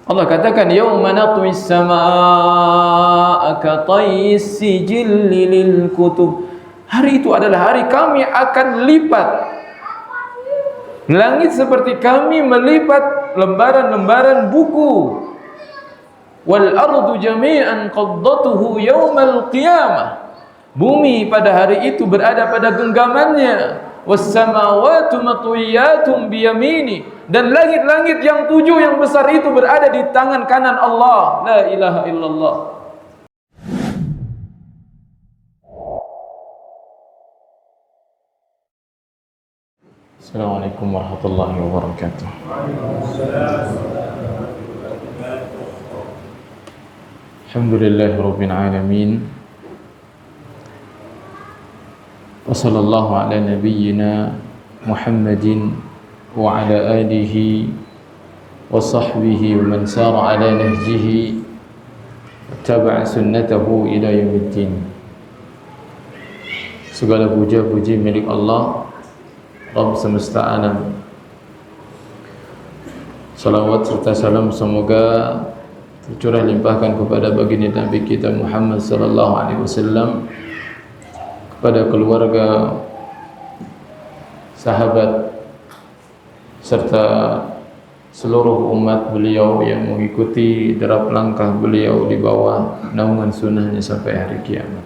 Allah katakan yauma natwis samaa ka tayyis sijilli lil kutub. Hari itu adalah hari kami akan lipat langit seperti kami melipat lembaran-lembaran buku. Wal ardu jami'an qaddatuhu yaumal qiyamah. Bumi pada hari itu berada pada genggamannya. Was samawati matwiyatun biyamini, dan langit-langit yang 7 yang besar itu berada di tangan kanan Allah. La ilaha illallah. Assalamualaikum warahmatullahi wabarakatuh. Alhamdulillahirabbil alamin. Wa sallallahu ala nabiyyina Muhammadin wa ala alihi wa sahbihi wa man sara ala nahjihi tabi'a sunnatahu ila yaumiddin. Segala puja-puji milik Allah, Rabb semesta alam. Salawat serta salam semoga tercurah limpahkan kepada baginda Nabi kita Muhammad sallallahu alaihi wasallam, kepada keluarga, sahabat serta seluruh umat beliau yang mengikuti derap langkah beliau di bawah naungan sunnahnya sampai hari kiamat.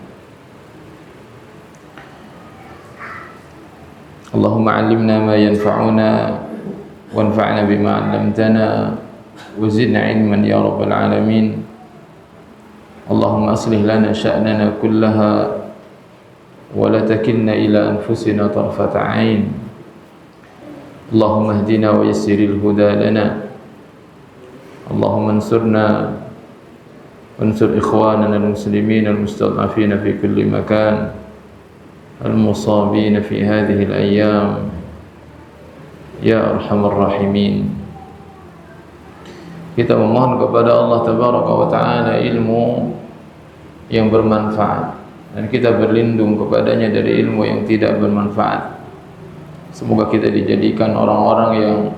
Allahumma 'allimna ma yanfa'una wanfa'na bima 'allamtana wa zidna 'ilman ya rabbal alamin. Allahumma aslih lana sya'nana kullaha wa la takilna ila anfusina tarfata 'ain. Allahumma ihdina wa yassiril huda lana. Allahumma ansurna wansur ikhwanana al-muslimin al-mustad'afina fi kulli makan, al-musabina fi hadhihi al-ayyam ya arhamar rahimin. Kita memohon kepada Allah tabaraka wa ta'ala ilmu yang bermanfaat, dan kita berlindung kepadanya dari ilmu yang tidak bermanfaat. Semoga kita dijadikan orang-orang yang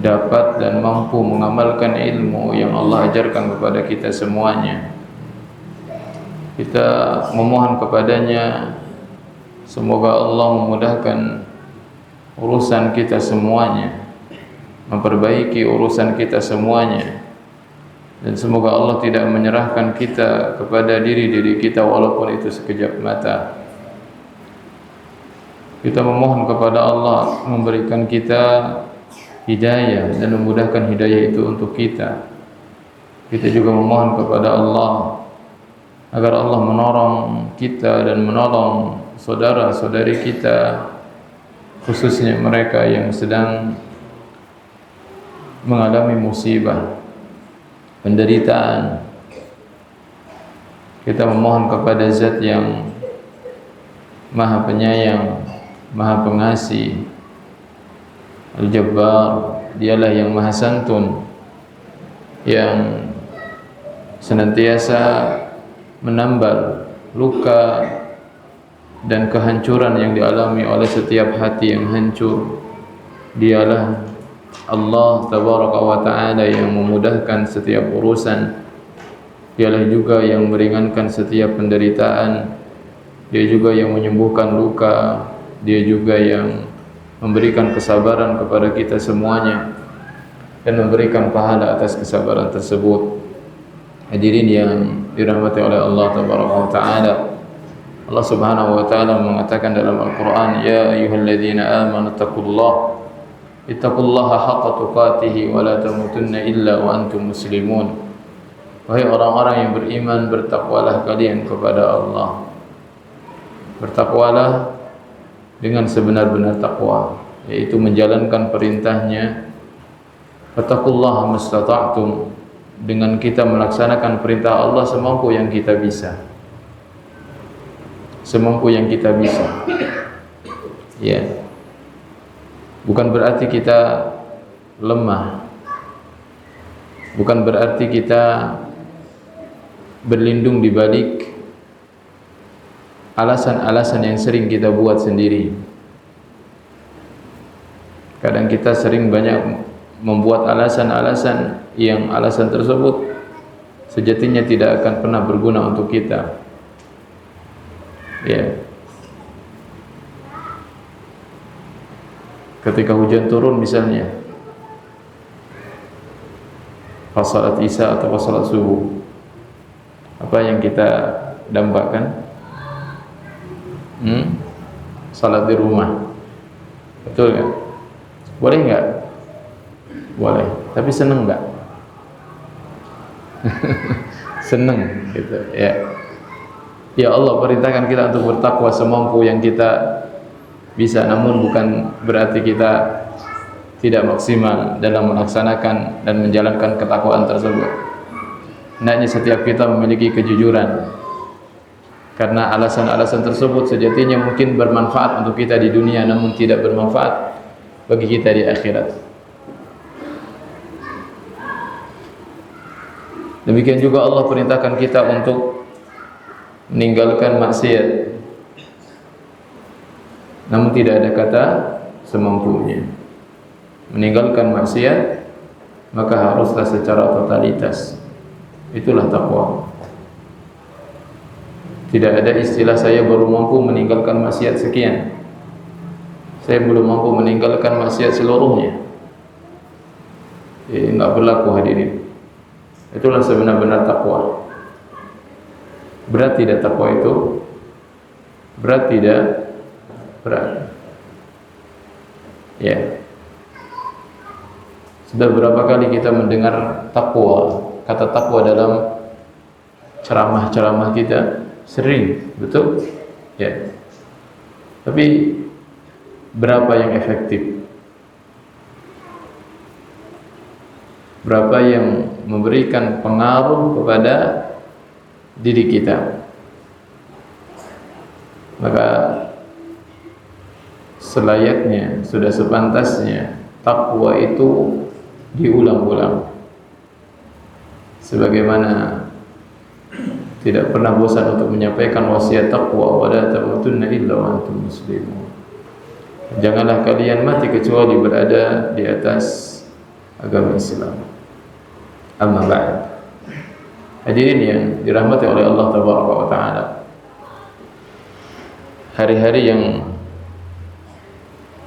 dapat dan mampu mengamalkan ilmu yang Allah ajarkan kepada kita semuanya. Kita memohon kepadanya semoga Allah memudahkan urusan kita semuanya, memperbaiki urusan kita semuanya, dan semoga Allah tidak menyerahkan kita kepada diri-diri kita walaupun itu sekejap mata. Kita memohon kepada Allah memberikan kita hidayah dan memudahkan hidayah itu untuk kita. Kita juga memohon kepada Allah agar Allah menolong kita dan menolong saudara-saudari kita, khususnya mereka yang sedang mengalami musibah, penderitaan. Kita memohon kepada Zat yang Maha Penyayang, Maha Pengasih, Al-Jabbar. Dialah yang Maha Santun, yang senantiasa menambal luka dan kehancuran yang dialami oleh setiap hati yang hancur. Dialah Allah tabaraka wa ta'ala yang memudahkan setiap urusan. Dialah juga yang meringankan setiap penderitaan. Dia juga yang menyembuhkan luka. Dia juga yang memberikan kesabaran kepada kita semuanya dan memberikan pahala atas kesabaran tersebut. Hadirin yang dirahmati oleh Allah tabaraka wa ta'ala, Allah subhanahu wa ta'ala mengatakan dalam Al-Quran, ya ayyuhalladzina amanu ittaqullaha haqqa tuqatih wa la tamutunna illa wa antum muslimun. Wahai orang-orang yang beriman, bertakwalah kalian kepada Allah. Bertakwalah dengan sebenar-benar takwa, yaitu menjalankan perintahnya. Fattaqullaha mastata'tum, dengan kita melaksanakan perintah Allah semampu yang kita bisa. Semampu yang kita bisa. Ya. Bukan berarti kita lemah. Bukan berarti kita berlindung di balik alasan-alasan yang sering kita buat sendiri. Kadang kita sering banyak membuat alasan-alasan yang alasan tersebut sejatinya tidak akan pernah berguna untuk kita. Ya. Ketika hujan turun misalnya, pas salat Isya atau pas salat subuh, apa yang kita dambakan? Salat di rumah, betul nggak? Boleh nggak? Boleh. Tapi seneng nggak? Seneng, gitu. Ya. Ya Allah perintahkan kita untuk bertakwa semampu yang kita bisa, namun bukan berarti kita tidak maksimal dalam melaksanakan dan menjalankan ketakwaan tersebut. Hendaknya setiap kita memiliki kejujuran, karena alasan-alasan tersebut sejatinya mungkin bermanfaat untuk kita di dunia, namun tidak bermanfaat bagi kita di akhirat. Demikian juga Allah perintahkan kita untuk meninggalkan maksiat, namun tidak ada kata semampunya. Meninggalkan maksiat maka haruslah secara totalitas. Itulah takwa. Tidak ada istilah saya baru mampu meninggalkan maksiat sekian, saya belum mampu meninggalkan maksiat seluruhnya. Enggak berlaku hadirin. Itulah sebenar-benar takwa. Berat tidak takwa itu? Berat tidak? Berat. Ya. Sudah berapa kali kita mendengar takwa, kata takwa dalam ceramah-ceramah kita? Sering, betul? Ya. Tapi berapa yang efektif? Berapa yang memberikan pengaruh kepada diri kita? Maka selayaknya, sudah sepantasnya takwa itu diulang-ulang, sebagaimana tidak pernah bosan untuk menyampaikan wasiat takwa, wala tamutunna illa wa antum muslimun. Janganlah kalian mati kecuali berada di atas agama Islam. Amma ba'd. Hadirin yang dirahmati oleh Allah Tabaraka wa Ta'ala, hari-hari yang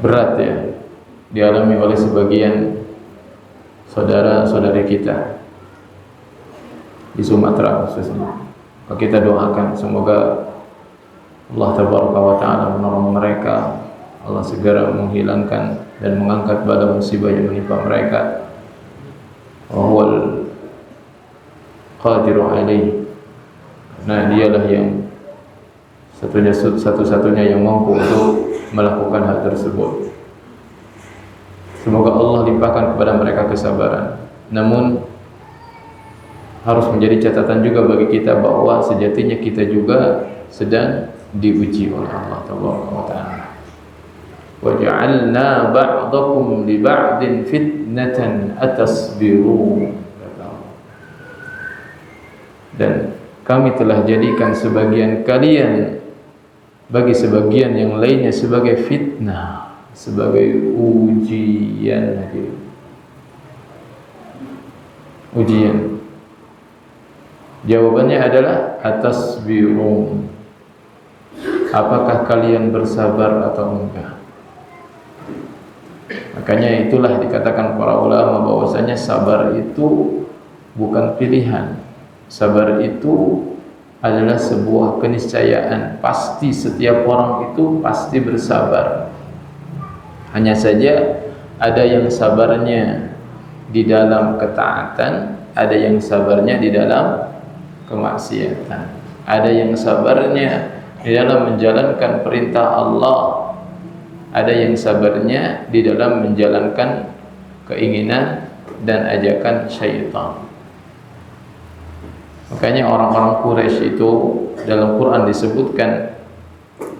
berat ya dialami oleh sebagian saudara-saudari kita di Sumatera khususnya. Maka kita doakan semoga Allah Tabaraka wa Ta'ala menolong mereka, Allah segera menghilangkan dan mengangkat bala musibah yang menimpa mereka. Wa huwal qadiru alaih. Nah, dialah yang satu-satunya yang mampu untuk melakukan hal tersebut. Semoga Allah limpahkan kepada mereka kesabaran. Namun harus menjadi catatan juga bagi kita bahwa sejatinya kita juga sedang diuji oleh Allah Taala. Wa ja'alna ba'dakum li ba'din fitnatan atasbirun. Dan kami telah jadikan sebagian kalian bagi sebagian yang lainnya sebagai fitnah, sebagai ujian. Ujian. Jawabannya adalah atasbirun. Apakah kalian bersabar atau enggak? Makanya itulah dikatakan para ulama bahwasanya sabar itu bukan pilihan. Sabar itu adalah sebuah keniscayaan. Pasti setiap orang itu pasti bersabar. Hanya saja ada yang sabarnya di dalam ketaatan, ada yang sabarnya di dalam kemaksiatan, ada yang sabarnya di dalam menjalankan perintah Allah, ada yang sabarnya di dalam menjalankan keinginan dan ajakan syaitan. Makanya orang-orang Quraisy itu dalam Quran disebutkan,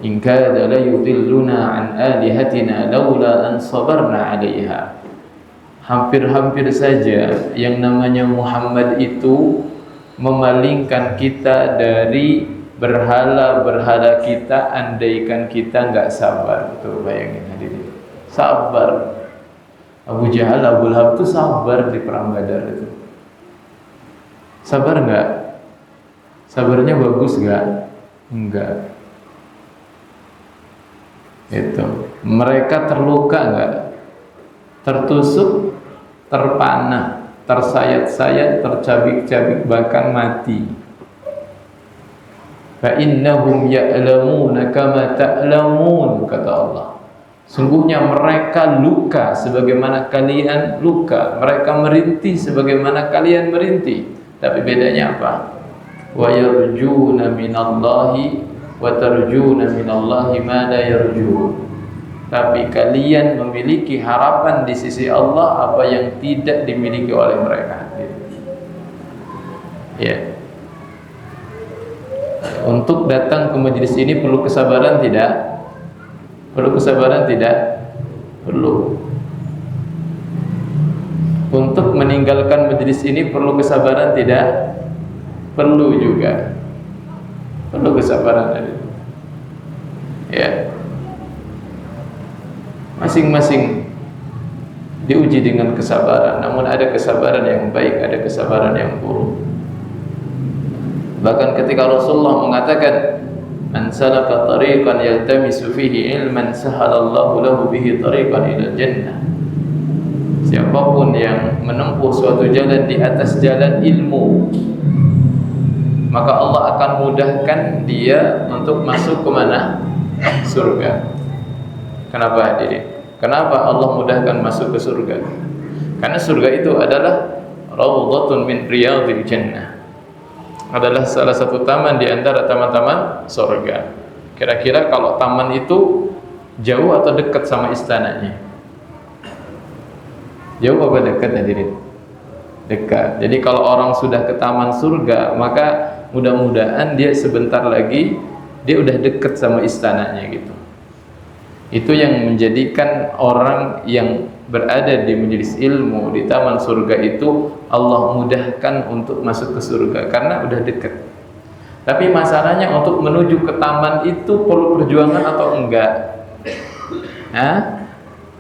in kada la yudilluna an alihatina laula an sabarna 'alaiha. Hampir-hampir saja yang namanya Muhammad itu memalingkan kita dari berhala-berhala kita andaikan kita enggak sabar. Tuh bayangin hadirin. Sabar. Abu Jahal, Abu Lahab itu sabar di perang Badar itu. Sabar nggak? Sabarnya bagus nggak? Enggak. Itu. Mereka terluka nggak? Tertusuk, terpanah, tersayat-sayat, tercabik-cabik, bahkan mati. Fa innahum ya'lamuna kama ta'lamun, kata Allah. Sungguhnya mereka luka sebagaimana kalian luka, mereka merintih sebagaimana kalian merintih. Tapi bedanya apa? Wa yarjuna minallahi wa tarjuna minallahi ma la yarjun. Tapi kalian memiliki harapan di sisi Allah apa yang tidak dimiliki oleh mereka. Ya. Untuk datang ke majelis ini perlu kesabaran tidak? Perlu kesabaran tidak? Perlu. Untuk meninggalkan majelis ini perlu kesabaran tidak? Perlu juga. Perlu kesabaran tadi. Ya. Masing-masing diuji dengan kesabaran. Namun ada kesabaran yang baik, ada kesabaran yang buruk. Bahkan ketika Rasulullah mengatakan, "Man salaka tariqan yaltamisu fihi ilman sahalallahu lahu bihi tariqan ila jannah." Siapapun yang menempuh suatu jalan di atas jalan ilmu, maka Allah akan mudahkan dia untuk masuk ke mana? Surga. Kenapa hadirin? Kenapa Allah mudahkan masuk ke surga? Karena surga itu adalah raudhatun min riyadhil jannah. Adalah salah satu taman di antara taman-taman surga. Kira-kira kalau taman itu jauh atau dekat sama istananya? Jauh apa dekat hadirin? Dekat. Jadi kalau orang sudah ke taman surga, maka mudah-mudahan dia sebentar lagi dia udah dekat sama istananya gitu. Itu yang menjadikan orang yang berada di majelis ilmu di taman surga itu Allah mudahkan untuk masuk ke surga karena udah dekat. Tapi masalahnya untuk menuju ke taman itu perlu perjuangan atau enggak? Hah?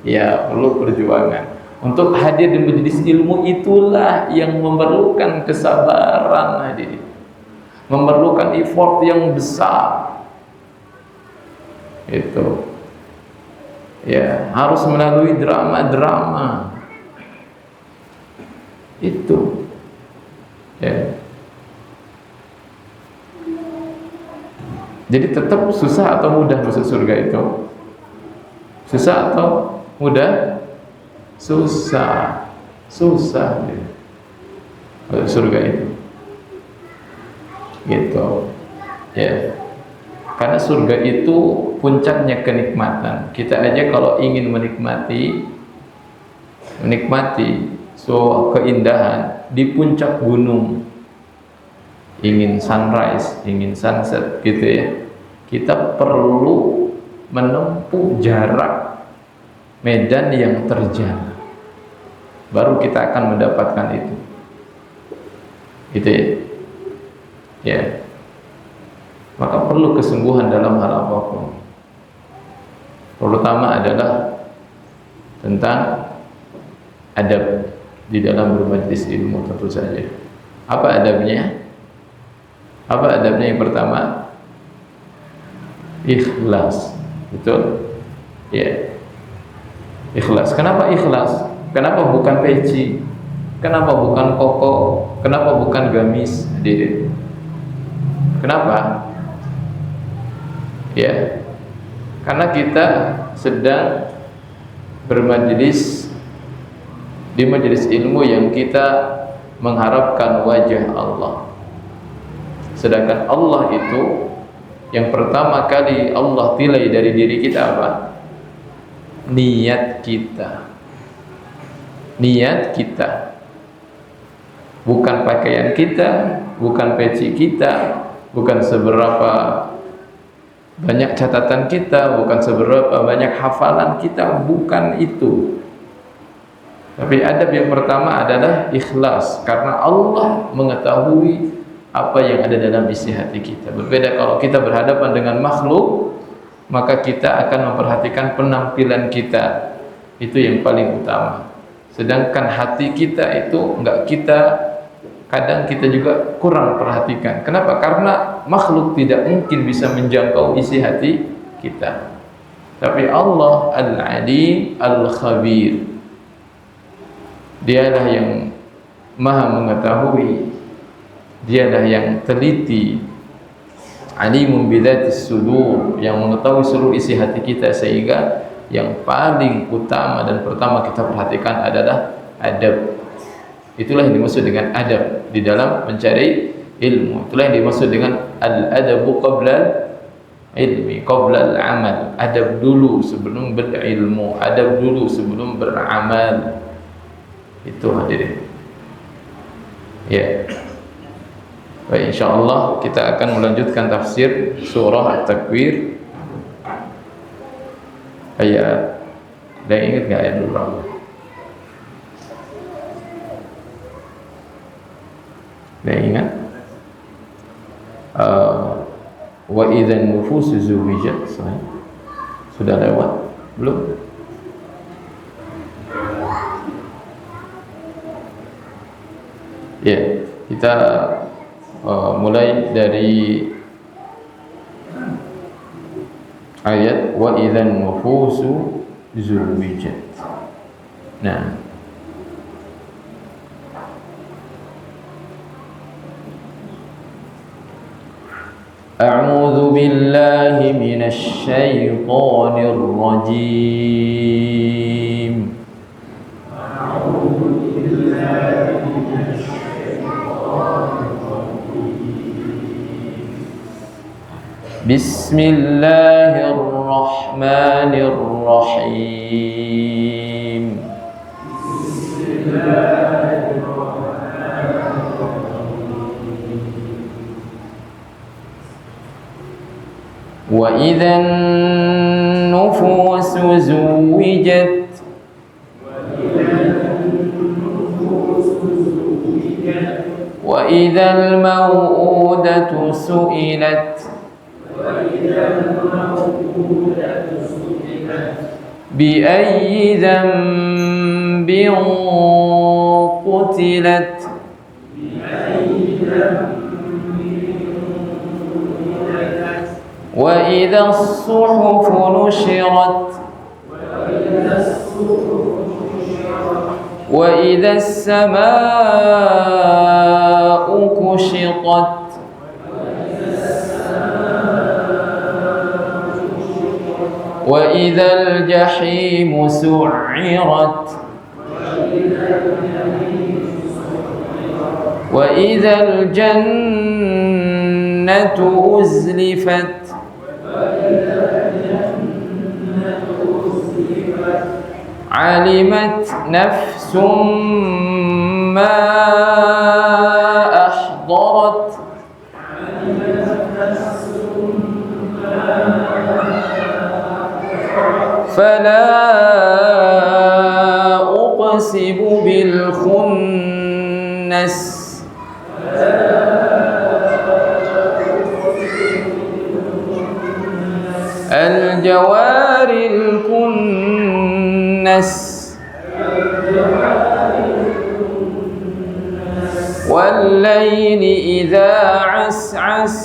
Ya, perlu perjuangan. Untuk hadir di majelis ilmu itulah yang memerlukan kesabaran hadirin. Memerlukan effort yang besar. Itu. Ya, harus melalui drama-drama. Itu. Ya. Jadi tetap susah atau mudah masuk surga itu? Susah atau mudah? Susah. Susah. Masuk surga itu. Gitu. Ya. Karena surga itu puncaknya kenikmatan. Kita aja kalau ingin menikmati suatu keindahan di puncak gunung, ingin sunrise, ingin sunset gitu ya, kita perlu menempuh jarak medan yang terjal, baru kita akan mendapatkan itu. Gitu ya. Ya. Maka perlu kesungguhan dalam hal apapun. Terutama adalah tentang adab di dalam bermajlis ilmu tentu saja. Apa adabnya? Apa adabnya? Yang pertama, ikhlas. Betul? Ya. Ikhlas. Kenapa ikhlas? Kenapa bukan peci? Kenapa bukan koko? Kenapa bukan gamis? Kenapa? Ya, karena kita sedang bermajlis di majelis ilmu yang kita mengharapkan wajah Allah. Sedangkan Allah itu yang pertama kali Allah tilai dari diri kita apa? Niat kita. Niat kita. Bukan pakaian kita, bukan peci kita, bukan seberapa banyak catatan kita, bukan seberapa banyak hafalan kita, bukan itu. Tapi adab yang pertama adalah ikhlas, karena Allah mengetahui apa yang ada dalam isi hati kita. Berbeda kalau kita berhadapan dengan makhluk, maka kita akan memperhatikan penampilan kita. Itu yang paling utama. Sedangkan hati kita itu kadang kita juga kurang perhatikan. Kenapa? Karena makhluk tidak mungkin bisa menjangkau isi hati kita. Tapi Allah Al-Alim Al-Khabir, Dialah yang maha mengetahui, Dialah yang teliti, alimun bidzatis sudur, yang mengetahui seluruh isi hati kita, sehingga yang paling utama dan pertama kita perhatikan adalah adab. Itulah yang dimaksud dengan adab di dalam mencari ilmu. Itulah yang dimaksud dengan al-adabu qabla ilmi, qabla al-amal. Adab dulu sebelum berilmu, adab dulu sebelum beramal. Itu hadirin. Ya. Baik, insyaallah kita akan melanjutkan tafsir surah At-Takwir ayat. Ada yang ingat enggak ayat berapa? Ada yang ingat? Wa idzan nufusu zuwijat. Sudah lewat belum? Ya, kita mulai dari ayat wa idzan nufusu zuwijat. Nah, a'udzu billahi minasy syaithanir rajim. Bismillahirrahmanirrahim. Wa idzan nufusu zuwijat. Wa idzal mau'udatu su'ilat. بأي ذنب قتلت وإذا الصحف نشرت وإذا السماء كشطت وإذا الجحيم سعرت وإذا الجنة أزلفت علمت نفس ما أحضرت فلا أقسم بالخنس الجوار الكنس والليل إذا عسعس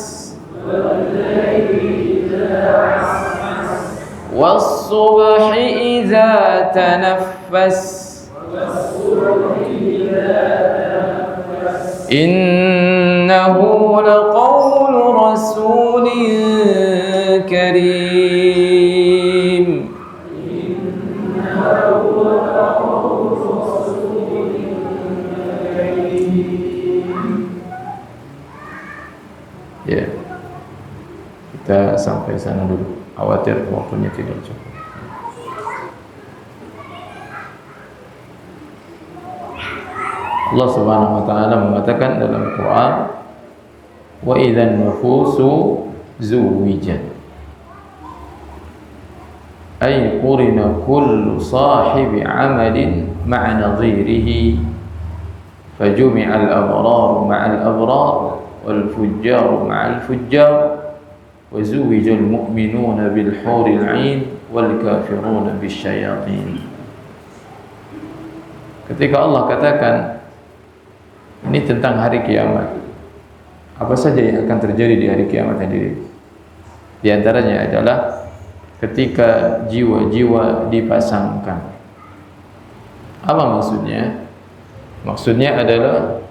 والصبح إذا تنفس إنه لقول رسول كريم. Ya, kita sampai sana dulu. Khawatir waktunya tidak cukup. Allah Subhanahu wa taala mengatakan dalam Quran, wa idzan nufusu zuwijat, ay qurina kullu sahibi amalin ma'a nadhirihi fajumi'a al-abrar ma'a al-abrar wal fujjar ma'a al-fujjar وزوج المؤمنون بالحور العين والكافرون بالشياطين. ketika Allah katakan ini tentang hari kiamat, apa saja yang akan terjadi di hari kiamat sendiri? Di antaranya adalah ketika jiwa-jiwa dipasangkan. Apa maksudnya? Maksudnya adalah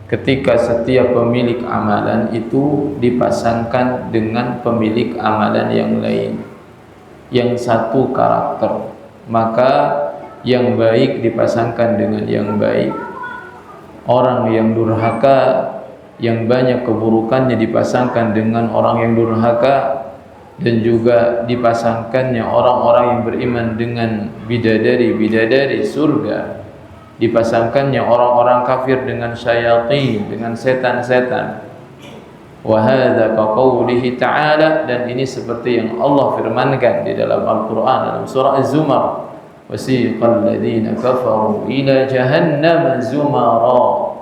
ketika setiap pemilik amalan itu dipasangkan dengan pemilik amalan yang lain, yang satu karakter, maka yang baik dipasangkan dengan yang baik. Orang yang durhaka, yang banyak keburukannya dipasangkan dengan orang yang durhaka, dan juga dipasangkannya orang-orang yang beriman dengan bidadari-bidadari surga, dipasangkannya orang-orang kafir dengan syayatin, dengan setan-setan. Wa hadza ka qoulihi ta'ala, dan ini seperti yang Allah firmankan di dalam Al-Qur'an dalam surah Az-Zumar, wasiqal ladzina kafaru ila jahannam zumara,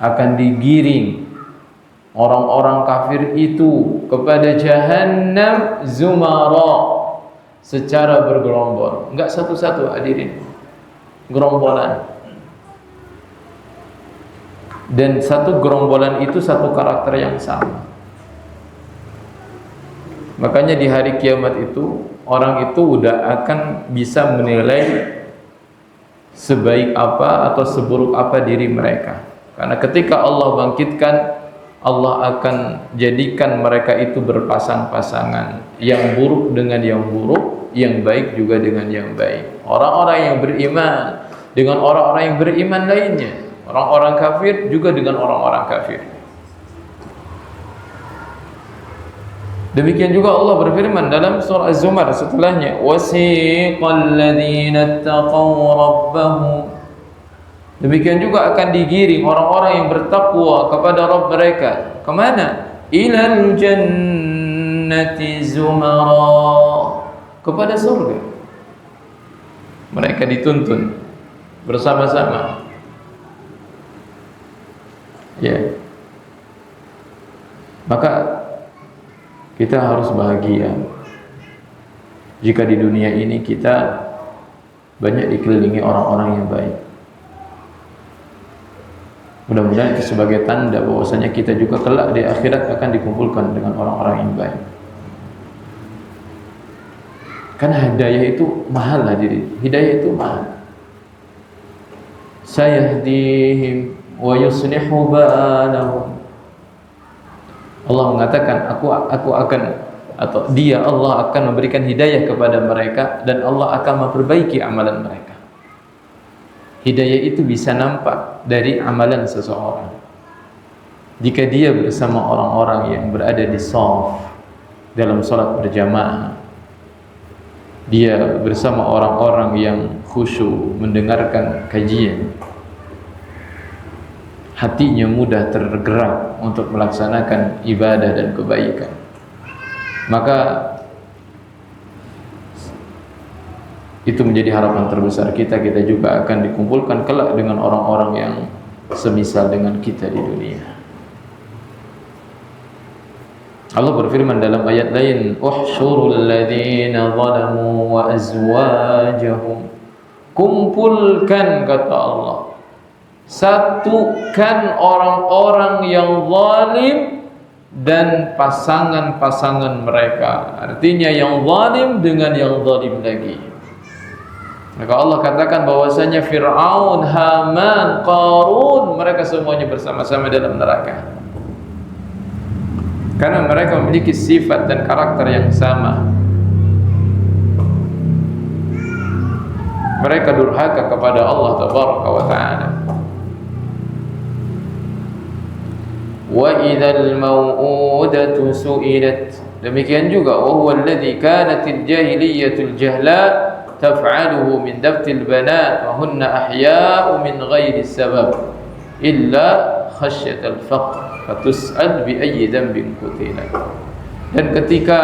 akan digiring orang-orang kafir itu kepada jahannam zumara, secara bergerombol, enggak satu-satu hadirin, gerombolan. Dan satu gerombolan itu satu karakter yang sama. Makanya di hari kiamat itu orang itu udah akan bisa menilai sebaik apa atau seburuk apa diri mereka. Karena ketika Allah bangkitkan, Allah akan jadikan mereka itu berpasang-pasangan, yang buruk dengan yang buruk, yang baik juga dengan yang baik. Orang-orang yang beriman dengan orang-orang yang beriman lainnya, orang-orang kafir juga dengan orang-orang kafir. Demikian juga Allah berfirman dalam surah Az-Zumar setelahnya, wasiqal ladzina taqaw rabbahum. Demikian juga akan digiring orang-orang yang bertakwa kepada Rabb mereka. Kemana? Ilal jannati zumara, kepada surga. Mereka dituntun bersama-sama. Ya. Maka kita harus bahagia jika di dunia ini kita banyak dikelilingi orang-orang yang baik. Mudah-mudahan itu sebagai tanda bahwasanya kita juga kelak di akhirat akan dikumpulkan dengan orang-orang yang baik. Karena hidayah itu mahal hadirin. Hidayah itu mahal. Sayahdihim wa yuslihu balahum. Allah mengatakan aku akan, atau dia Allah akan memberikan hidayah kepada mereka dan Allah akan memperbaiki amalan mereka. Hidayah itu bisa nampak dari amalan seseorang. Jika dia bersama orang-orang yang berada di shaf dalam salat berjamaah, dia bersama orang-orang yang khusyuk mendengarkan kajian, hatinya mudah tergerak untuk melaksanakan ibadah dan kebaikan, maka itu menjadi harapan terbesar kita. Kita juga akan dikumpulkan kelak dengan orang-orang yang semisal dengan kita di dunia. Allah berfirman dalam ayat lain, uhsyurul ladzina zalamu wa azwajahum. Kumpulkan, kata Allah, satukan orang-orang yang zalim dan pasangan-pasangan mereka. Artinya yang zalim dengan yang zalim lagi. Maka Allah katakan bahwasanya Fir'aun, Haman, Qarun, mereka semuanya bersama-sama dalam neraka. Karena mereka memiliki sifat dan karakter yang sama. Mereka durhaka kepada Allah Tabaraka wa Ta'ala. Wa idzal mau'udatu su'ilat. Demikian juga wa huwa alladzi kanatil jahiliyatul jahla taf'aluhu min daftil banat wa hunna ahya'u min ghairi sabab illa khasyatal faqr fatus'al bi ayyi dhanbin qutilat. Dan ketika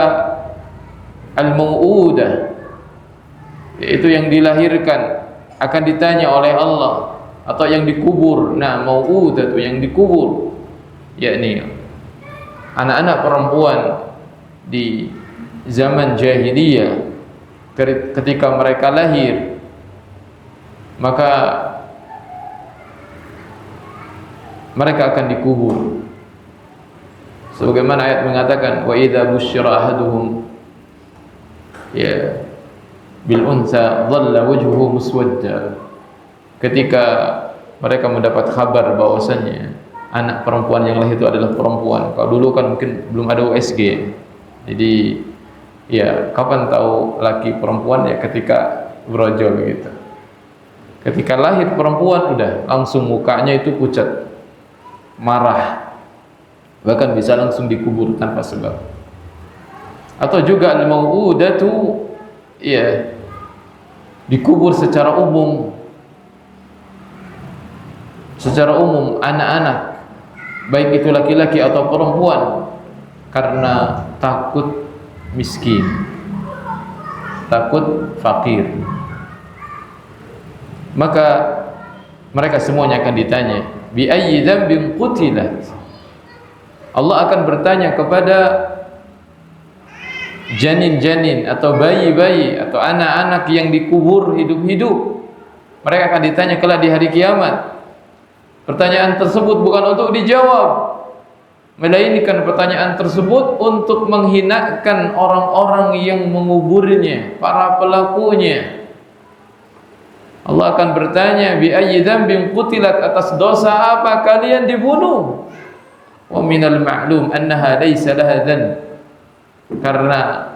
al-mau'udah, yaitu yang dilahirkan, akan ditanya oleh Allah, atau yang dikubur. Nah, mau'udah itu yang dikubur, yakni anak-anak perempuan di zaman jahiliyah. Ketika mereka lahir, maka mereka akan dikubur. Sebagaimana ayat mengatakan, wa idza busyira ahaduhum ya bil unsa dhalla wajhuhu muswadda. Ketika mereka mendapat kabar bahwasannya anak perempuan yang lahir itu adalah perempuan. Kalau dulu kan mungkin belum ada USG. Jadi ya kapan tahu laki perempuan ya ketika brojol gitu. Ketika lahir perempuan udah langsung mukanya itu pucat, marah, bahkan bisa langsung dikubur tanpa sebab. Atau juga al-mau'udatu ya dikubur secara umum. Secara umum anak-anak baik itu laki-laki atau perempuan karena takut miskin, takut fakir, maka mereka semuanya akan ditanya bi ayyi dzambin qutilat. Allah akan bertanya kepada janin-janin atau bayi-bayi atau anak-anak yang dikubur hidup-hidup. Mereka akan ditanya kelak di hari kiamat. Pertanyaan tersebut bukan untuk dijawab, melainkan pertanyaan tersebut untuk menghinakan orang-orang yang menguburnya, para pelakunya. Allah akan bertanya, bi ayyi dzambin qutilat, atas dosa apa kalian dibunuh? Wa minal ma'lum annaha laysa laha dzanb. Karena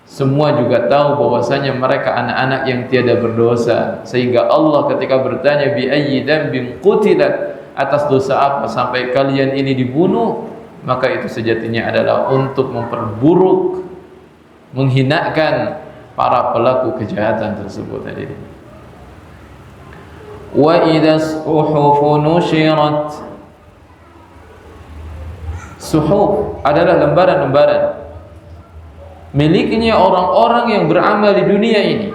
semua juga tahu bahwasanya mereka anak-anak yang tiada berdosa, sehingga Allah ketika bertanya bi ayyi dzambin qutilat, atas dosa apa sampai kalian ini dibunuh, maka itu sejatinya adalah untuk memperburuk, menghinakan para pelaku kejahatan tersebut tadi. Wa idzas suhufu nushirat. Suhuf adalah lembaran-lembaran miliknya orang-orang yang beramal di dunia ini,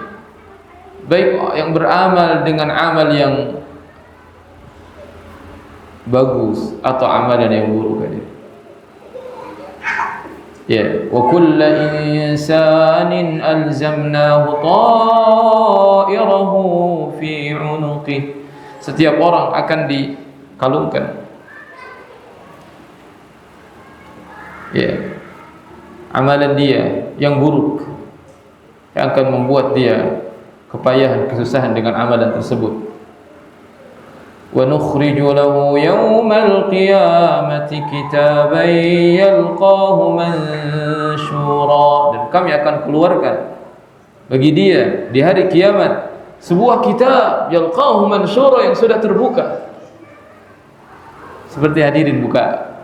baik yang beramal dengan amal yang bagus atau amalan yang buruk tadi. Ya, wa kullu insanin alzamnahu ta'irahu fi 'unuqih. Setiap orang akan dikalungkan ya amalan dia yang buruk yang akan membuat dia kepayahan, kesusahan dengan amalan tersebut. وَنُخْرِجُ لَهُ يَوْمَ الْقِيَامَةِ كِتَابًا يَلْقَاهُ مَنْشُورًا. Dan kami akan keluarkan bagi dia di hari kiamat sebuah kitab yalqahu mansyura yang sudah terbuka. Seperti hadirin buka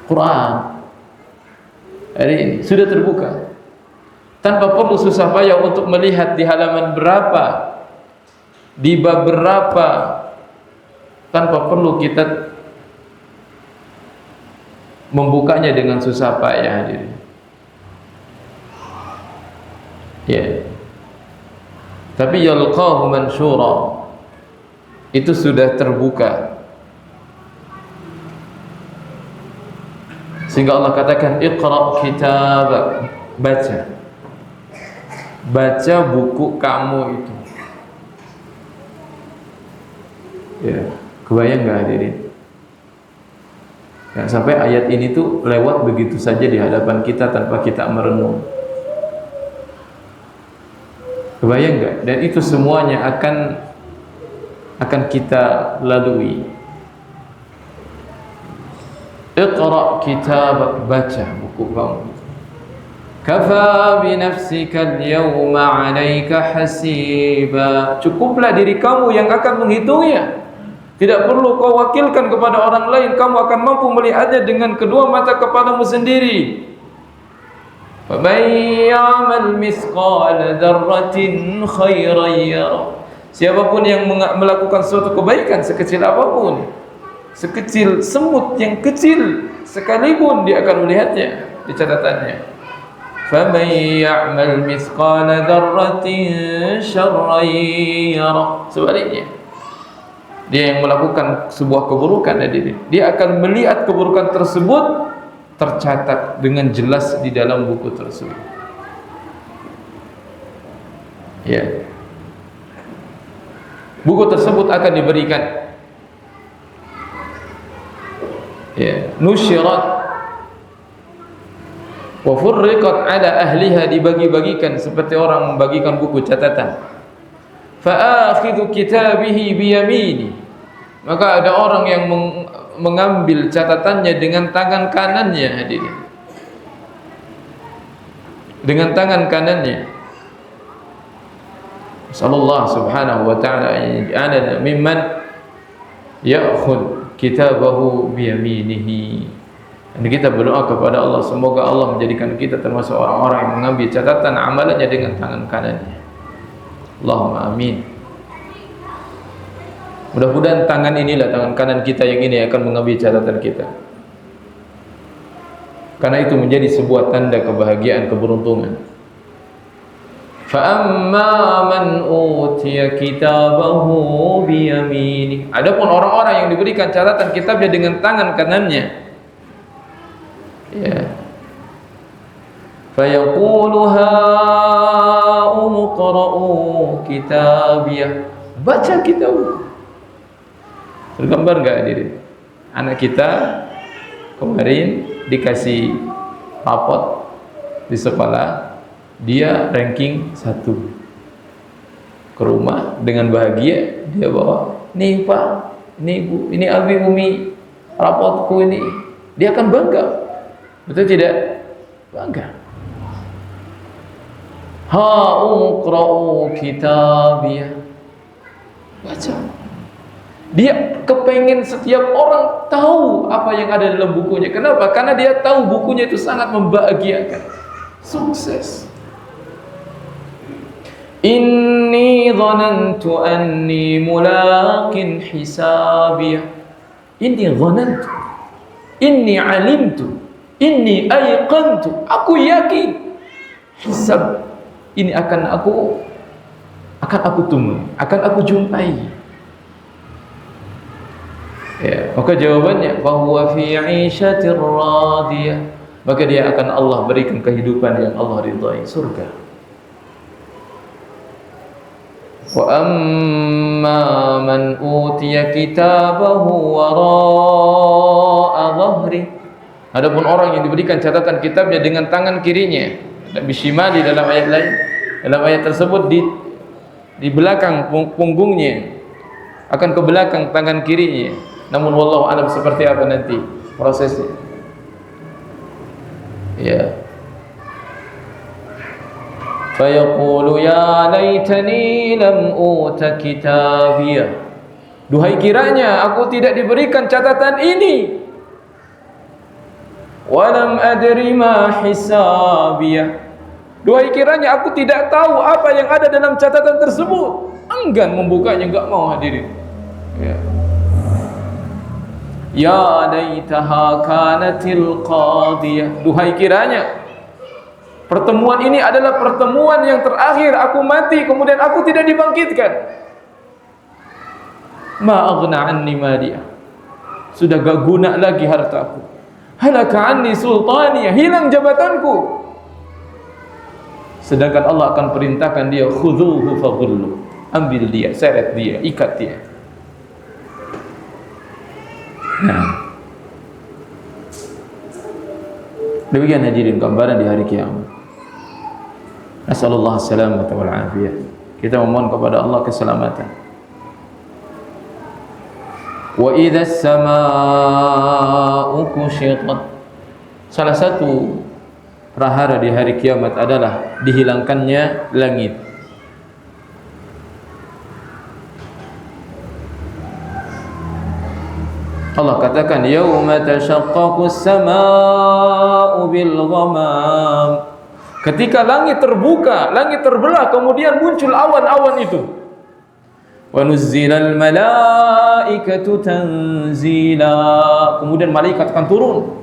Quran hari ini sudah terbuka, tanpa perlu susah payah untuk melihat di halaman berapa, di bab berapa, tanpa perlu kita membukanya dengan susah payah hadirin. Ya. Tapi yalqahu mansyura itu sudah terbuka. Sehingga Allah katakan iqra kitabak, baca. Baca buku kamu itu. Ya, kebayang enggak hadirin? Ya, sampai ayat ini tuh lewat begitu saja di hadapan kita tanpa kita merenung. Kebayang enggak? Dan itu semuanya akan kita lalui. Iqra kitabak, baca buku kamu. Kafa bi nafsika al-yawma 'alaika hasiba. Cukuplah diri kamu yang akan menghitungnya. Tidak perlu kau wakilkan kepada orang lain, kamu akan mampu melihatnya dengan kedua mata kepalamu sendiri. Faman ya'mal mithqala dzarratin khairan yarah. Siapapun yang melakukan suatu kebaikan sekecil apapun, sekecil semut yang kecil sekalipun, dia akan melihatnya di catatannya. Faman ya'mal mithqala dzarratin syarran yarah. Sebaliknya, dia yang melakukan sebuah keburukan, dia akan melihat keburukan tersebut tercatat dengan jelas di dalam buku tersebut. Ya. buku tersebut akan diberikan, ya, nusyirat wa furriqat ala ahliha, dibagi-bagikan seperti orang membagikan buku catatan. Fa akhidhu kitabihi bi yamini, maka ada orang yang mengambil catatannya dengan tangan kanannya, hadirin, dengan tangan kanannya. Sallallahu subhanahu wa ta'ala yaj'alana mimman ya'khudh kitabahu bi yaminihi. Dan kita berdoa kepada Allah, semoga Allah menjadikan kita termasuk orang-orang yang mengambil catatan amalannya dengan tangan kanannya. Allahumma amin. Mudah-mudahan tangan inilah, tangan kanan kita yang ini akan mengambil catatan kita, karena itu menjadi sebuah tanda kebahagiaan, keberuntungan. Fa amma man utiya kitabahu bi yaminih, adapun orang-orang yang diberikan catatan kitabnya dengan tangan kanannya, ya, fa yaqulu ha umqra'u kitabiyah, baca kitab. Tergambar enggak hadirin? Anak kita kemarin dikasih rapot di sekolah, dia ranking 1. Ke rumah dengan bahagia dia bawa, nih Pak, nih Bu, ini Abi Umi, rapotku ini. Dia akan bangga, betul tidak? Bangga. Ha umqra'u kitabiyah, baca. Dia kepengen setiap orang tahu apa yang ada dalam bukunya. Kenapa? Karena dia tahu bukunya itu sangat membahagiakan. Sukses. Inni dhanantu anni mulaqin hisabiyah. Inni dhanantu, inni alimtu, inni ayqantu. Aku yakin hisab ini akan aku temui, akan aku jumpai. Ya, maka jawabannya bahwa fi 'ishatir radiyah, maka dia akan Allah berikan kehidupan yang Allah ridhai, surga. Wa amma man utiya kitabahu wara'a dhahri, adapun orang yang diberikan catatan kitabnya dengan tangan kirinya, dan bisimali dalam ayat lain, dalam ayat tersebut di belakang punggungnya, akan ke belakang tangan kirinya. Namun wallahu alam seperti apa nanti prosesnya. Ya. Fa yaqulu ya laitani lam uta kitabiyah. Duhai kiranya aku tidak diberikan catatan ini. Wa lam adri ma hisabiyah. Duhai kiranya aku tidak tahu apa yang ada dalam catatan tersebut. Enggan membukanya, enggak mau hadirin. Ya. Ya laitaha kanatil qadiyah. Duhai kiranya pertemuan ini adalah pertemuan yang terakhir, aku mati kemudian aku tidak dibangkitkan. Ma aghna anni maliya, sudah gak guna lagi hartaku. Halaka anni sultaniyah, hilang jabatanku. Sedangkan Allah akan perintahkan dia, khudhuhu faghullu, ambil dia, seret dia, ikat dia. Nah, demikian hadirin gambaran di hari kiamat. Nasallallahu salamata wal afiyah. Kita memohon kepada Allah keselamatan. Wa idzas samaa'u kushitat. Salah satu prahara di hari kiamat adalah dihilangkannya langit. Allah katakan yauma tashaqqaqus samaa'u bil ghamam, ketika langit terbuka, langit terbelah, kemudian muncul awan-awan itu. Wa nuzzilal malaikatu tanzila, kemudian malaikat akan turun.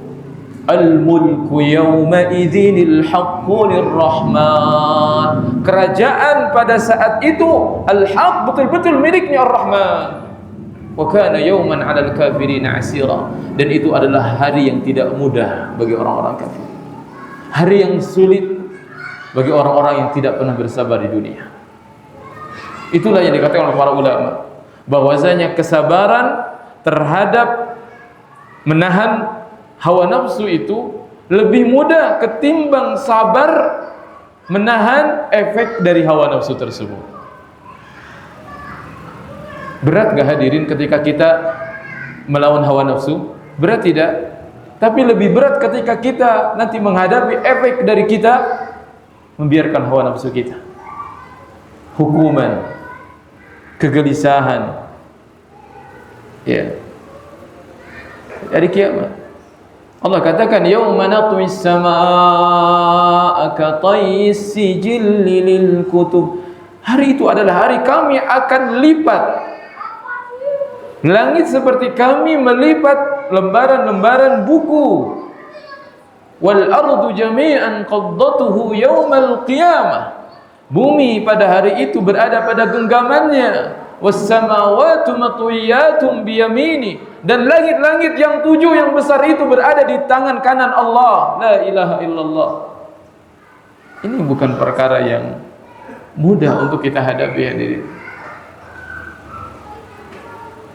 Al mulku yawma idzinil haqqu lirrahman, kerajaan pada saat itu al-haq, betul-betul miliknya ar-Rahman. Wa kana yawman 'alal kafirin 'asira, dan itu adalah hari yang tidak mudah bagi orang-orang kafir, hari yang sulit bagi orang-orang yang tidak pernah bersabar di dunia. Itulah yang dikatakan oleh para ulama, bahwasanya kesabaran terhadap menahan hawa nafsu itu lebih mudah ketimbang sabar menahan efek dari hawa nafsu tersebut. Berat gak hadirin ketika kita melawan hawa nafsu? Berat tidak? Tapi lebih berat ketika kita nanti menghadapi efek dari kita membiarkan hawa nafsu kita. Hukuman, kegelisahan, ya, dari kiamat. Allah katakan, yauma natwis samaa'a ka tayyis sijilli lil kutub. Hari itu adalah hari kami akan lipat langit seperti kami melipat lembaran-lembaran buku. Wal ardu jami'an qaddatuhu yaumal qiyamah. Bumi pada hari itu berada pada genggamannya. Was samawati matwiyatun biyamini. Dan langit-langit yang 7 yang besar itu berada di tangan kanan Allah. La ilaha illallah. Ini bukan perkara yang mudah untuk kita hadapi, hadirin.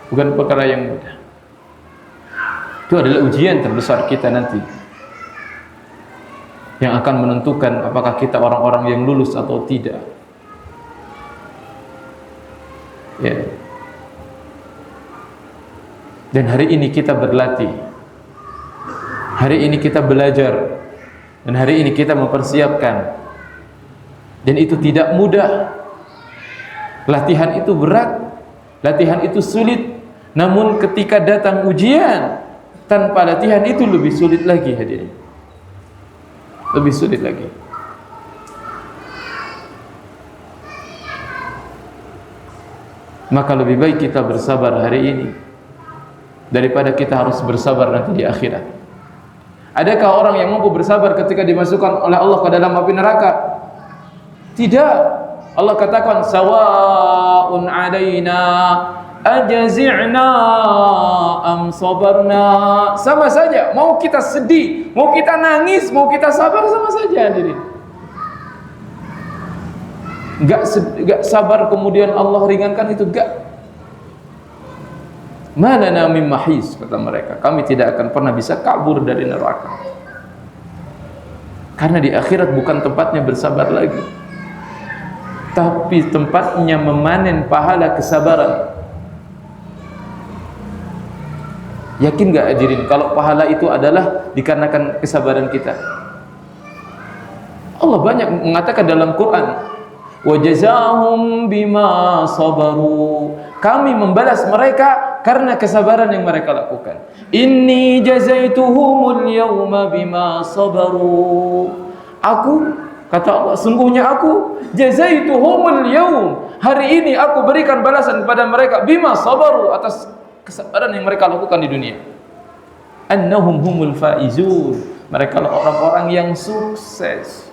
Bukan perkara yang mudah. Itu adalah ujian terbesar kita nanti, yang akan menentukan apakah kita orang-orang yang lulus atau tidak. Ya. Dan hari ini kita berlatih, hari ini kita belajar, dan hari ini kita mempersiapkan. Dan itu tidak mudah. Latihan itu berat, latihan itu sulit. Namun ketika datang ujian tanpa latihan itu lebih sulit lagi, hadirin. Lebih sulit lagi. Maka lebih baik kita bersabar hari ini daripada kita harus bersabar nanti di akhirat. Adakah orang yang mampu bersabar ketika dimasukkan oleh Allah ke dalam api neraka? Tidak. Allah katakan, sawa'un 'alaina ajazi'na am sabarna. Sama saja, mau kita sedih, mau kita nangis, mau kita sabar, sama saja, hadirin. Enggak sabar kemudian Allah ringankan, itu enggak. Malana mim mahis, kata mereka, kami tidak akan pernah bisa kabur dari neraka. Karena di akhirat bukan tempatnya bersabar lagi, tapi tempatnya memanen pahala kesabaran. Yakin gak hadirin kalau pahala itu adalah dikarenakan kesabaran kita? Allah banyak mengatakan dalam Quran, wa jazaahum bima sabaru. Kami membalas mereka karena kesabaran yang mereka lakukan. Inni jazaituhumul yawma bima sabaru. Aku, kata Allah, sungguhnya aku jazaituhumul yawm, hari ini aku berikan balasan kepada mereka bima sabaru, atas kesabaran yang mereka lakukan di dunia. Annahum humul faizun, mereka orang-orang yang sukses,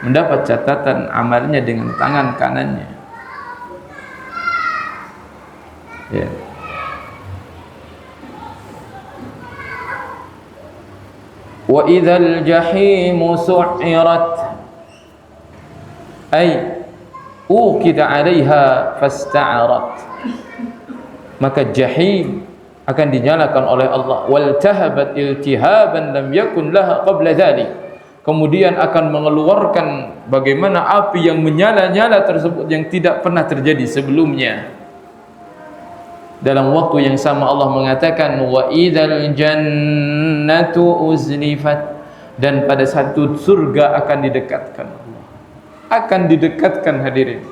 mendapat catatan amalnya dengan tangan kanannya. Ya. Wa idzal jahimu su'irat, ay uqida 'alaiha fasta'arat. Maka jahim akan dinyalakan oleh Allah. Wal tahabat iltihaban lam yakun laha qabla dzalik. Kemudian akan mengeluarkan bagaimana api yang menyala-nyala tersebut yang tidak pernah terjadi sebelumnya. Dalam waktu yang sama Allah mengatakan, wa idzal jannatu uzlifat, dan pada satu surga akan didekatkan Allah. Akan didekatkan, hadirin.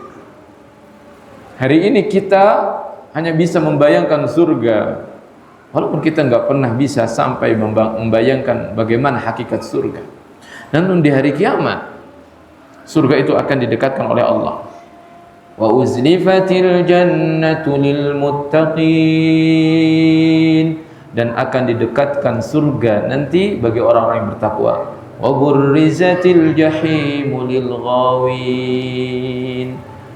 Hari ini kita hanya bisa membayangkan surga, walaupun kita nggak pernah bisa sampai membayangkan bagaimana hakikat surga. Namun di hari kiamat, surga itu akan didekatkan oleh Allah. Wa uzlifatil jannatu lil muttaqin, dan akan didekatkan surga nanti bagi orang-orang yang bertakwa. Wa burrizatil jahimu lil ghawin,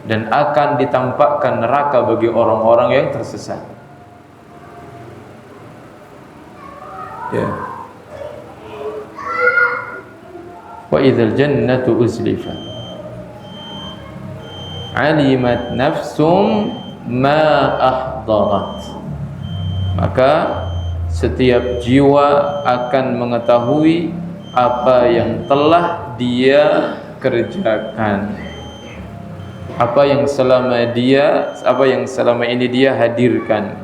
dan akan ditampakkan neraka bagi orang-orang yang tersesat. Ya. Wa idzal jannatu uzlifat, alimat nafsum ma ahdarat. Maka setiap jiwa akan mengetahui apa yang telah dia kerjakan, apa yang selama ini dia hadirkan,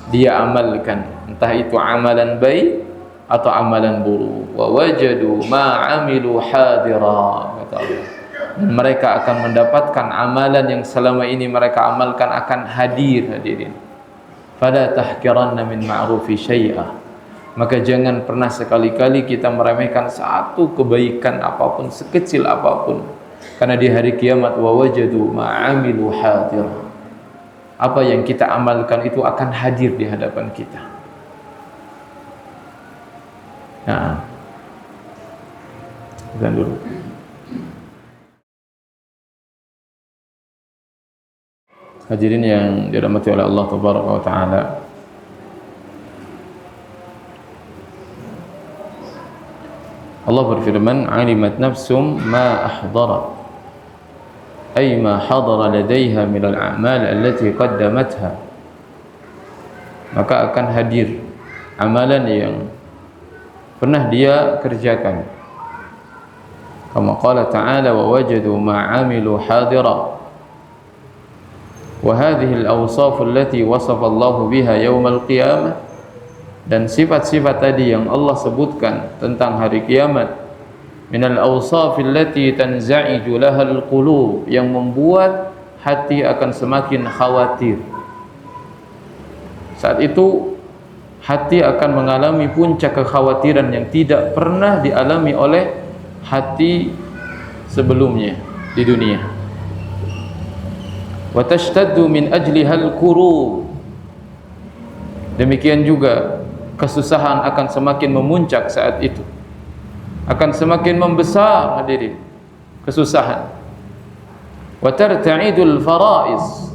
dia amalkan, entah itu amalan baik atau amalan buruk. Wa wajadu ma amilu hadira, kata Allah. Mereka akan mendapatkan amalan yang selama ini mereka amalkan akan hadir, hadirin. Fala tahkiranna min ma'rufi syai'ah. Maka jangan pernah sekali-kali kita meremehkan satu kebaikan apapun, sekecil apapun, karena di hari kiamat wa wajadu ma'amilu hadir, apa yang kita amalkan itu akan hadir di hadapan kita. Nah, dan dulu hadirin yang dirahmati oleh Allah Tabaraka wa Ta'ala, Allah berfirman, alimat nafsum ma ahdarat, ay ma hadara ladaiha min al-a'mal allati qaddamatha. Maka akan hadir amalan yang pernah dia kerjakan. Kama qala ta'ala wa wajadu ma 'amilu hadira. Wa hadhihi al-awsaf allati wasafa Allah biha yaum al-qiyamah, dan sifat-sifat tadi yang Allah sebutkan tentang hari kiamat, min al-awsaf allati tanza'iju laha al-qulub, yang membuat hati akan semakin khawatir. Saat itu hati akan mengalami puncak kekhawatiran yang tidak pernah dialami oleh hati sebelumnya di dunia. Wa tashtaddu min ajlihal kurub, demikian juga kesusahan akan semakin memuncak saat itu, akan semakin membesar, hadirin, kesusahan. Wa tarta'idul faraiz,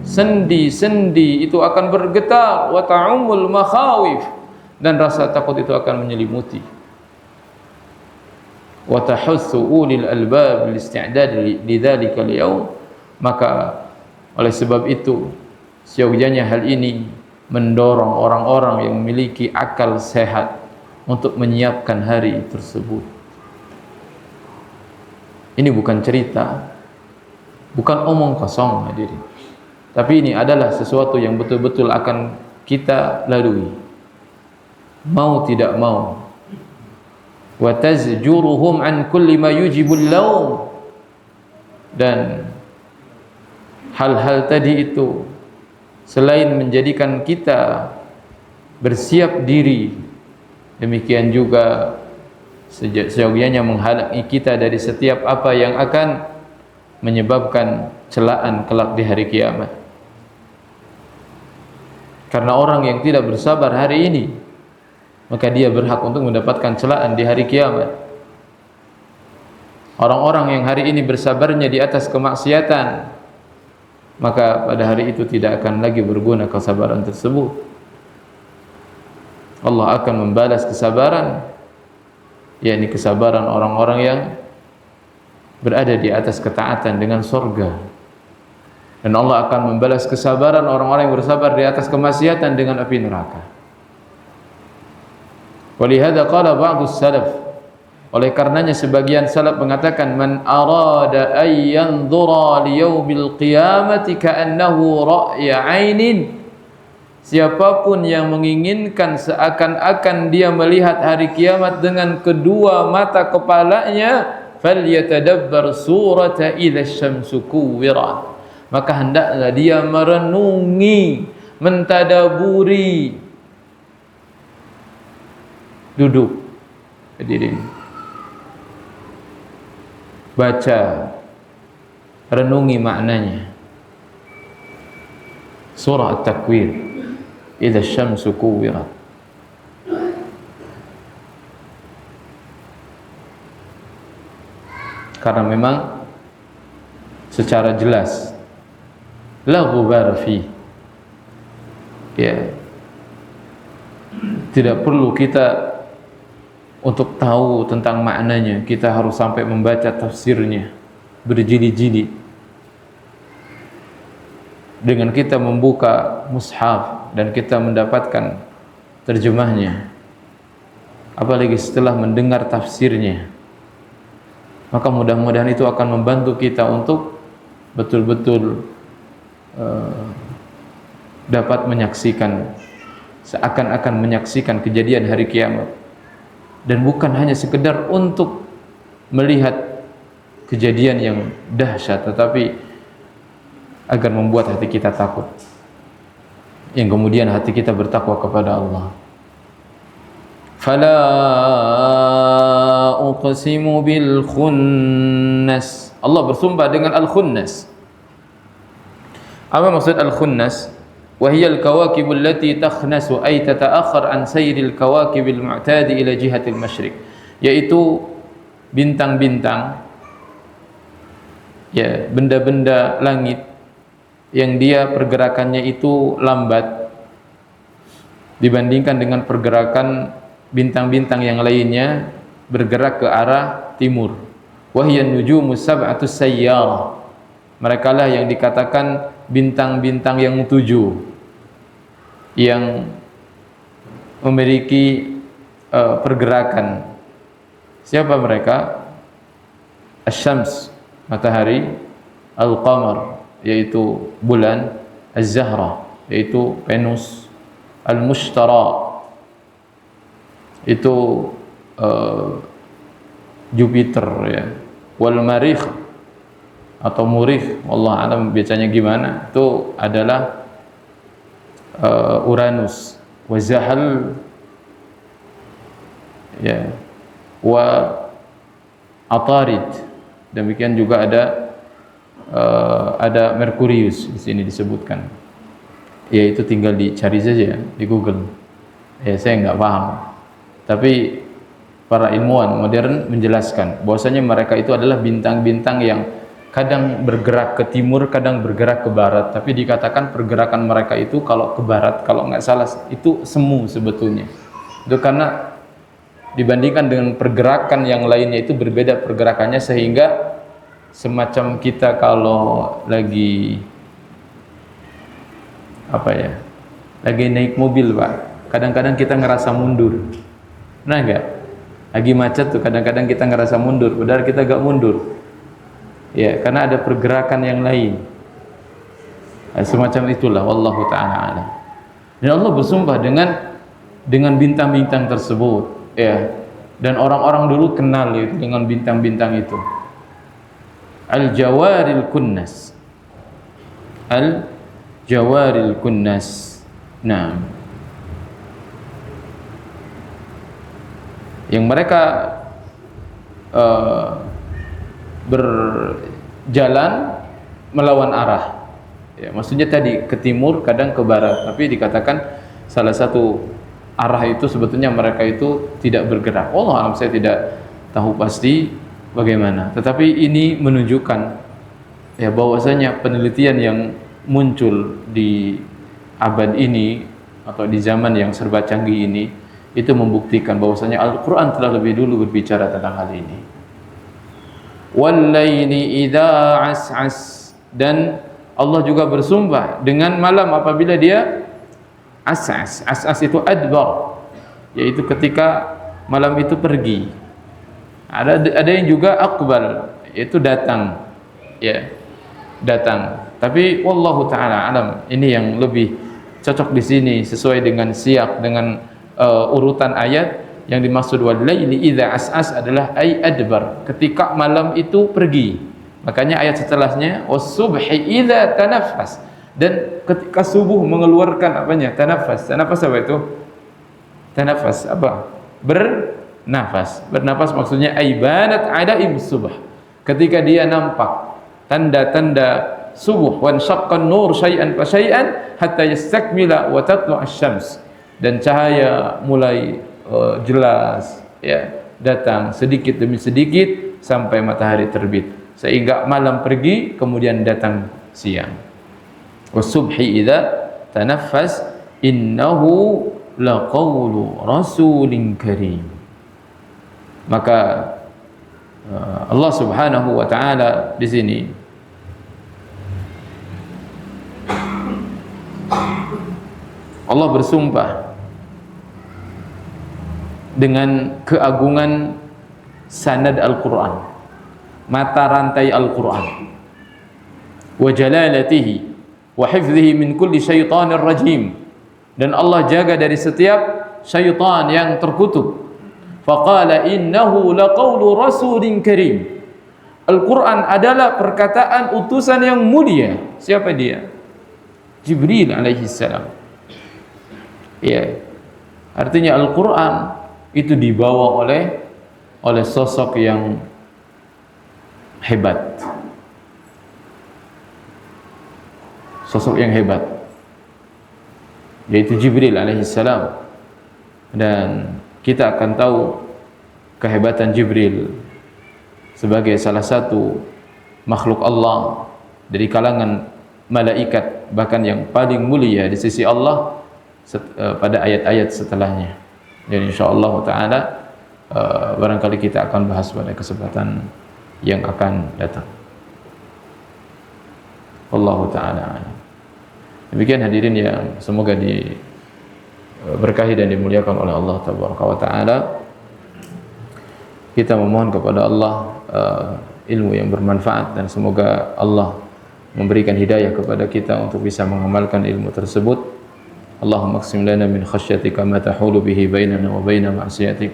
sendi-sendi itu akan bergetar. Wa ta'umul makhawif, dan rasa takut itu akan menyelimuti. Wa tahussu ulil albab listi'dad lidzalika al-yawm, maka oleh sebab itu seyogyanya hal ini mendorong orang-orang yang memiliki akal sehat untuk menyiapkan hari tersebut. Ini bukan cerita, bukan omong kosong, hadirin, tapi ini adalah sesuatu yang betul-betul akan kita lalui, mau tidak mau. Wa tazjuruhum an kulli ma yujibul lawm, dan hal-hal tadi itu selain menjadikan kita bersiap diri, demikian juga seyogyanya menghalangi kita dari setiap apa yang akan menyebabkan celaan kelak di hari kiamat. Karena orang yang tidak bersabar hari ini, maka dia berhak untuk mendapatkan celaan di hari kiamat. Orang-orang yang hari ini bersabarnya di atas kemaksiatan, maka pada hari itu tidak akan lagi berguna kesabaran tersebut. Allah akan membalas kesabaran, yakni kesabaran orang-orang yang berada di atas ketaatan dengan surga, dan Allah akan membalas kesabaran orang-orang yang bersabar di atas kemaksiatan dengan api neraka. Walihada qala ba'dus salaf, oleh karenanya sebagian salaf mengatakan, man arada ay yanzura li yaumil qiyamati ka'annahu ra'ya 'ainin, siapapun yang menginginkan seakan-akan dia melihat hari kiamat dengan kedua mata kepalanya, falyatadabbar surata idza syamsu kuwirat, maka hendaklah dia merenungi, mentadaburi, duduk, hadirin, baca, renungi maknanya. Surah At-Takwir, idza syamsu kuwirat. Karena memang secara jelas la ghubar fi, ya, tidak perlu kita untuk tahu tentang maknanya, kita harus sampai membaca tafsirnya berjilid-jilid. dengan kita membuka mushaf dan kita mendapatkan terjemahnya, apalagi setelah mendengar tafsirnya, maka mudah-mudahan itu akan membantu kita untuk betul-betul dapat menyaksikan, seakan-akan menyaksikan kejadian hari kiamat, dan bukan hanya sekedar untuk melihat kejadian yang dahsyat, tetapi agar membuat hati kita takut, yang kemudian hati kita bertakwa kepada Allah. Fala uqsimu bil khunnas. Allah bersumpah dengan al-khunnas. Apa maksud al-khunnas? Wa hiya al-kawakib allati takhnasu ay tata'akhkhar an sayril kawakib al-mu'tadi ila jihati al-masyriq, yaitu bintang-bintang, ya, benda-benda langit yang dia pergerakannya itu lambat dibandingkan dengan pergerakan bintang-bintang yang lainnya bergerak ke arah timur. Wahyan nujumus sab'atus sayyarah. Mereka lah yang dikatakan bintang-bintang yang 7 yang memiliki pergerakan. Siapa mereka? Asy-syams, matahari, al-qamar, yaitu bulan, az-zahra, yaitu Venus, al-mushtara, itu Jupiter, ya, wal marikh atau murikh, wallah alam bacanya gimana, itu adalah Uranus, wa zahal, ya, wa Atarid. Demikian juga ada Merkurius di sini disebutkan. Ya, itu tinggal dicari saja di Google. Ya, saya nggak paham. Tapi para ilmuwan modern menjelaskan bahwasanya mereka itu adalah bintang-bintang yang kadang bergerak ke timur, kadang bergerak ke barat. Tapi dikatakan pergerakan mereka itu kalau ke barat, kalau nggak salah itu semu sebetulnya. Itu karena dibandingkan dengan pergerakan yang lainnya itu berbeda pergerakannya, sehingga semacam kita kalau lagi lagi naik mobil, Pak, kadang-kadang kita ngerasa mundur. Nah, enggak? Lagi macet tuh kadang-kadang kita ngerasa mundur, padahal kita enggak mundur. Ya, karena ada pergerakan yang lain. Nah, semacam itulah, wallahu taala alam. Dan Allah bersumpah dengan bintang-bintang tersebut, ya. Dan orang-orang dulu kenal itu dengan bintang-bintang itu. Al-jawaril kunnas. Al-jawaril kunnas. Nah, yang mereka berjalan melawan arah, ya, maksudnya tadi ke timur, kadang ke barat, tapi dikatakan salah satu arah itu sebetulnya mereka itu tidak bergerak. Allah alam, saya tidak tahu pasti bagaimana, tetapi ini menunjukkan, ya, bahwasanya penelitian yang muncul di abad ini atau di zaman yang serba canggih ini itu membuktikan bahwasanya Al-Quran telah lebih dulu berbicara tentang hal ini. Wal-laili idza as'as, dan Allah juga bersumpah dengan malam apabila dia as'as. As'as itu adbar, yaitu ketika malam itu pergi. Ada yang juga aqbal, yaitu datang, ya, datang. Tapi wallahu taala alam, ini yang lebih cocok di sini sesuai dengan siyak, dengan urutan ayat. Yang dimaksud wal-laili idza as'as adalah ay adbar, ketika malam itu pergi. Makanya ayat setelahnya was-subhi idza tanaffas, dan ketika subuh mengeluarkan apanya? Tanaffas. Tanaffas apa itu? Tanaffas apa? Bernafas. Bernafas maksudnya ay banat adaim subh, ketika dia nampak tanda-tanda subuh, wan syaqqan nur syai'an fa syai'an hatta yastakmila wa tatlu' asy-syams, dan cahaya mulai jelas, ya, datang sedikit demi sedikit sampai matahari terbit, sehingga malam pergi kemudian datang siang. Was-subhi idza tanaffas innahu laqawlu rasulin karim. Maka Allah Subhanahu wa taala di sini Allah bersumpah dengan keagungan sanad Al-Quran, mata rantai Al-Quran, wa jalalatihi wa hifdhihi min kulli syaitanir rajim, dan Allah jaga dari setiap syaitan yang terkutuk. Faqala innahu laqawlu rasulin karim. Al-Quran adalah perkataan utusan yang mulia. Siapa dia? Jibril alaihi salam. Ya, artinya Al-Quran itu dibawa oleh sosok yang hebat, sosok yang hebat, yaitu Jibril alaihissalam. Dan kita akan tahu kehebatan Jibril sebagai salah satu makhluk Allah dari kalangan malaikat, bahkan yang paling mulia di sisi Allah pada ayat-ayat setelahnya. Dan insyaallah taala barangkali kita akan bahas pada kesempatan yang akan datang. Wallahu taala. Demikian hadirin yang semoga diberkahi dan dimuliakan oleh Allah tabaraka wa taala. Kita memohon kepada Allah ilmu yang bermanfaat, dan semoga Allah memberikan hidayah kepada kita untuk bisa mengamalkan ilmu tersebut. Allahumma aqsim lana min khasyyatika ma tahulu bihi bainana wa baina ma'siyatik,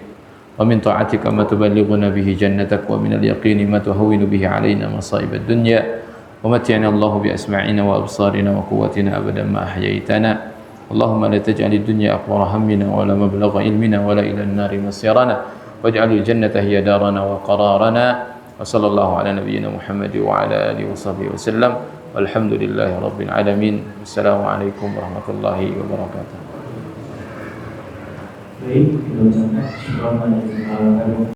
wa min ta'atika ma tuballighuna bihi jannatak, wa min al-yaqini ma tuhawwinu bihi alaina masa'ib ad-dunya, wa mat'ina Allahu bi asma'ina wa absarina wa quwwatina abadan ma ahyaytana. Allahumma la taj'alid dunya akbara hammina wa la mablagha ilmina wa la ila an-nari masirana, waj'alil jannata hiya darana wa qararana. Wa sallallahu ala nabiyyina Muhammad wa ala alihi wa sahbihi wa sallam. Walhamdulillahi rabbil alamin. Wassalamualaikum warahmatullahi wabarakatuh. Baik, kita ucapkan syukur kepada Allah.